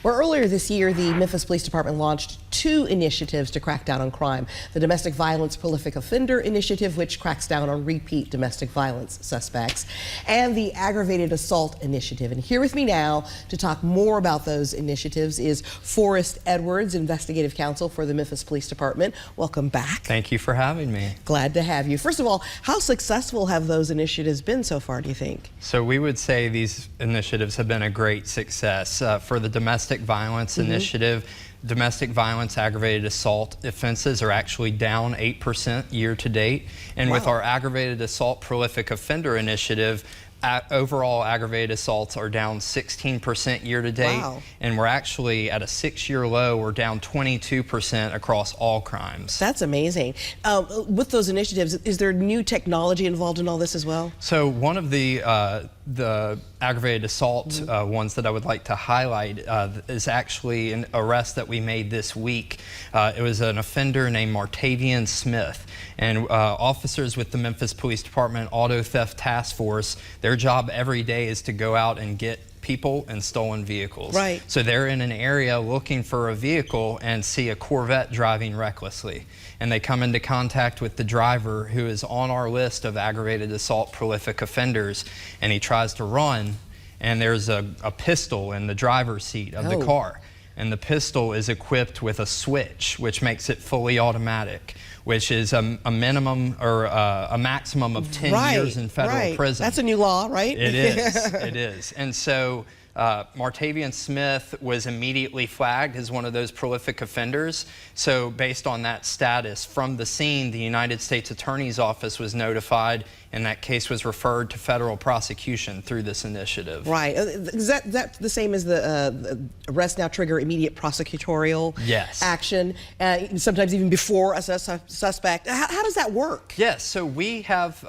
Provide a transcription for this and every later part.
Well, earlier this year, the Memphis Police Department launched 2 initiatives to crack down on crime. The Domestic Violence Prolific Offender Initiative, which cracks down on repeat domestic violence suspects, and the Aggravated Assault Initiative. And here with me now to talk more about those initiatives is Forrest Edwards, Investigative Counsel for the Memphis Police Department. Welcome back. Thank you for having me. Glad to have you. First of all, how successful have those initiatives been so far, do you think? So we would say these initiatives have been a great success. For the Domestic Violence Initiative, domestic violence aggravated assault offenses are actually down 8% year to date. And with our Aggravated Assault Prolific Offender Initiative, overall aggravated assaults are down 16% year to date. And we're actually at a 6-year low. We're down 22% across all crimes. That's amazing. With those initiatives, is there new technology involved in all this as well? So one of the aggravated assault ones that I would like to highlight is actually an arrest that we made this week. It was an offender named Martavian Smith, and officers with the Memphis Police Department Auto Theft Task Force, their job every day is to go out and get people and stolen vehicles. Right. So they're in an area looking for a vehicle and see a Corvette driving recklessly. And they come into contact with the driver, who is on our list of aggravated assault prolific offenders, and he tries to run, and there's a pistol in the driver's seat of the car. And the pistol is equipped with a switch, which makes it fully automatic, which is a minimum or a maximum of 10 years in federal prison. That's a new law, right? It is. It is. And so Martavian Smith was immediately flagged as one of those prolific offenders. So based on that status, from the scene, the United States Attorney's Office was notified, and that case was referred to federal prosecution through this initiative. Right. Is that the same as the arrest now trigger immediate prosecutorial action, sometimes even before a suspect? How does that work? Yes. So we have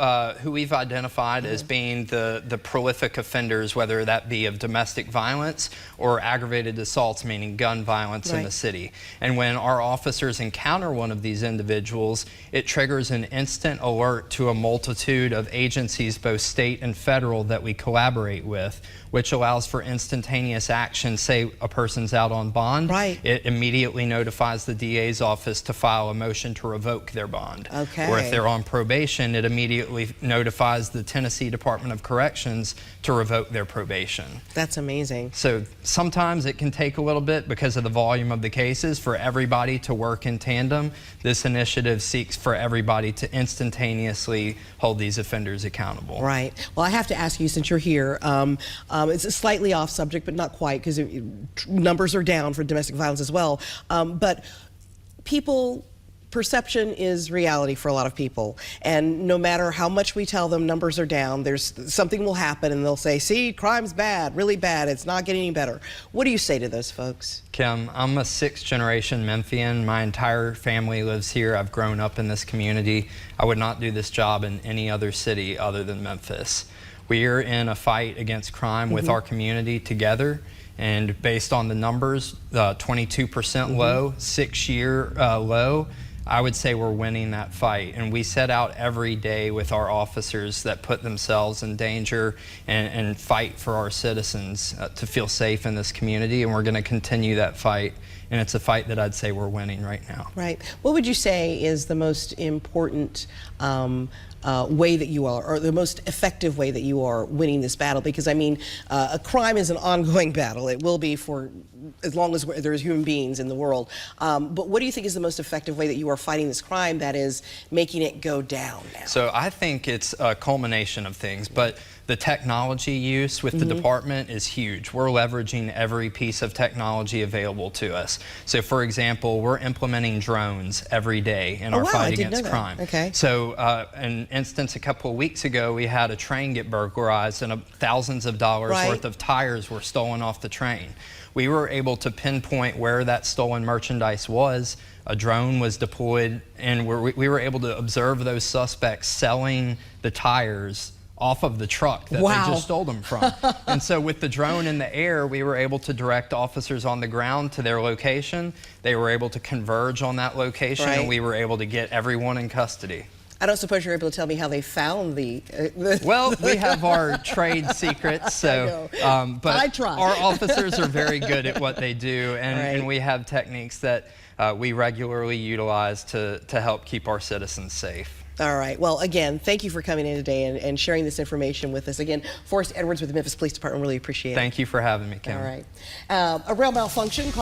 who we've identified as being the prolific offenders, whether that be of domestic violence or aggravated assaults, meaning gun violence in the city. And when our officers encounter one of these individuals, it triggers an instant alert to a multitude of agencies, both state and federal, that we collaborate with, which allows for instantaneous action. Say a person's out on bond, it immediately notifies the DA's office to file a motion to revoke their bond. Or if they're on probation, it immediately notifies the Tennessee Department of Corrections to revoke their probation. That's amazing. So sometimes it can take a little bit because of the volume of the cases for everybody to work in tandem. This initiative seeks for everybody to instantaneously hold these offenders accountable. Right. Well, I have to ask you, since you're here, it's a slightly off subject, but not quite, because numbers are down for domestic violence as well. But perception is reality for a lot of people, and no matter how much we tell them numbers are down, something will happen and they'll say, see, crime's bad, really bad, it's not getting any better. What do you say to those folks? Kim, I'm a 6th-generation Memphian. My entire family lives here. I've grown up in this community. I would not do this job in any other city other than Memphis. We are in a fight against crime with our community together, and based on the numbers, 22% low, 6-year low, I would say we're winning that fight. And we set out every day with our officers that put themselves in danger and fight for our citizens to feel safe in this community, and we're going to continue that fight. And it's a fight that I'd say we're winning right now. Right. What would you say is the most important way that you are, or the most effective way that you are winning this battle? Because I mean, a crime is an ongoing battle. It will be for as long as there's human beings in the world. But what do you think is the most effective way that you are fighting this crime that is making it go down now? So I think it's a culmination of things, but the technology use with the department is huge. We're leveraging every piece of technology available to us. So for example, we're implementing drones every day in our fight against crime. So an instance a couple of weeks ago, we had a train get burglarized and thousands of dollars worth of tires were stolen off the train. We were able to pinpoint where that stolen merchandise was. A drone was deployed, and we were able to observe those suspects selling the tires off of the truck that they just stole them from. And so with the drone in the air, we were able to direct officers on the ground to their location. They were able to converge on that location, and we were able to get everyone in custody. I don't suppose you're able to tell me how they found the Well, we have our trade secrets, so but I try. Our officers are very good at what they do, and, Right. and we have techniques that we regularly utilize to help keep our citizens safe. All right. Well, again, thank you for coming in today and sharing this information with us. Again, Forrest Edwards with the Memphis Police Department, really appreciate it. Thank you for having me, Kim. All right. A rail malfunction